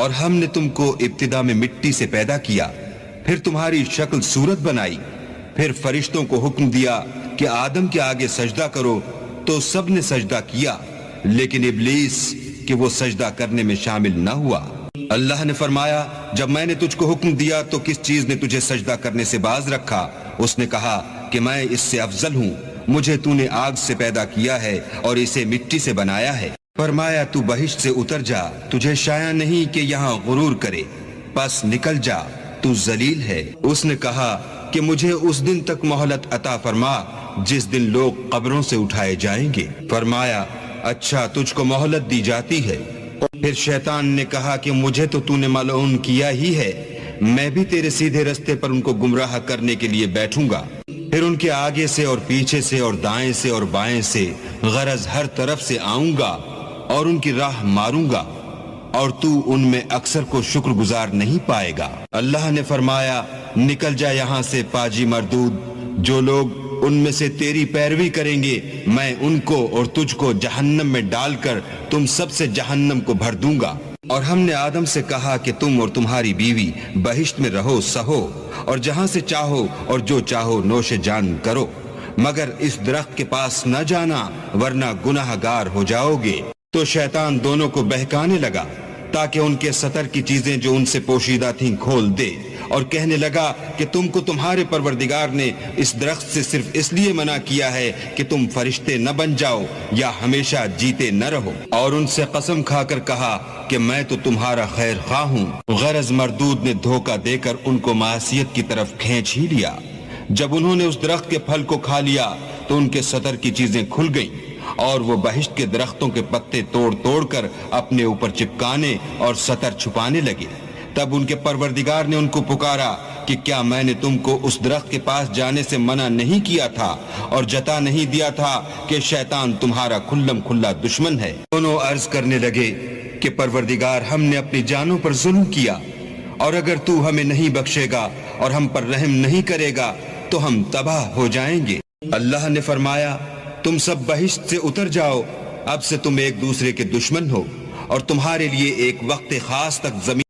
اور ہم نے تم کو ابتدا میں مٹی سے پیدا کیا، پھر تمہاری شکل صورت بنائی، پھر فرشتوں کو حکم دیا کہ آدم کے آگے سجدہ کرو تو سب نے سجدہ کیا، لیکن ابلیس کہ وہ سجدہ کرنے میں شامل نہ ہوا۔ اللہ نے فرمایا، جب میں نے تجھ کو حکم دیا تو کس چیز نے تجھے سجدہ کرنے سے باز رکھا؟ اس نے کہا کہ میں اس سے افضل ہوں، مجھے تو نے آگ سے پیدا کیا ہے اور اسے مٹی سے بنایا ہے۔ فرمایا تو بہشت سے اتر جا، تجھے شایع نہیں کہ یہاں غرور کرے، پس نکل جا، تو ذلیل ہے۔ اس نے کہا کہ مجھے اس دن تک مہلت عطا فرما جس دن لوگ قبروں سے اٹھائے جائیں گے۔ فرمایا اچھا، تجھ کو مہلت دی جاتی ہے۔ پھر شیطان نے کہا کہ مجھے تو نے ملعون کیا ہی ہے، میں بھی تیرے سیدھے رستے پر ان کو گمراہ کرنے کے لیے بیٹھوں گا، پھر ان کے آگے سے اور پیچھے سے اور دائیں سے اور بائیں سے غرض ہر طرف سے آؤں گا اور ان کی راہ ماروں گا، اور تو ان میں اکثر کو شکر گزار نہیں پائے گا۔ اللہ نے فرمایا نکل جا یہاں سے پاجی مردود، جو لوگ ان میں سے تیری پیروی کریں گے میں ان کو اور تجھ کو جہنم میں ڈال کر تم سب سے جہنم کو بھر دوں گا۔ اور ہم نے آدم سے کہا کہ تم اور تمہاری بیوی بہشت میں رہو سہو، اور جہاں سے چاہو اور جو چاہو نوش جان کرو، مگر اس درخت کے پاس نہ جانا ورنہ گناہ گار ہو جاؤ گے۔ تو شیطان دونوں کو بہکانے لگا تاکہ ان کے ستر کی چیزیں جو ان سے پوشیدہ تھیں کھول دے، اور کہنے لگا کہ تم کو تمہارے پروردگار نے اس درخت سے صرف اس لیے منع کیا ہے کہ تم فرشتے نہ بن جاؤ یا ہمیشہ جیتے نہ رہو، اور ان سے قسم کھا کر کہا کہ میں تو تمہارا خیر خواہ ہوں۔ غرض مردود نے دھوکہ دے کر ان کو معصیت کی طرف کھینچ ہی لیا۔ جب انہوں نے اس درخت کے پھل کو کھا لیا تو ان کے ستر کی چیزیں کھل گئیں، اور وہ بہشت کے درختوں کے پتے توڑ توڑ کر اپنے اوپر چپکانے اور ستر چھپانے لگے۔ تب ان کے پروردگار نے ان کو پکارا کہ کیا میں نے تم کو اس درخت کے پاس جانے سے منع نہیں کیا تھا اور جتا نہیں دیا تھا کہ شیطان تمہارا کھلم کھلا دشمن ہے؟ دونوں عرض کرنے لگے کہ پروردگار ہم نے اپنی جانوں پر ظلم کیا، اور اگر تو ہمیں نہیں بخشے گا اور ہم پر رحم نہیں کرے گا تو ہم تباہ ہو جائیں گے۔ اللہ نے فرمایا تم سب بہشت سے اتر جاؤ، اب سے تم ایک دوسرے کے دشمن ہو، اور تمہارے لیے ایک وقت خاص تک زمین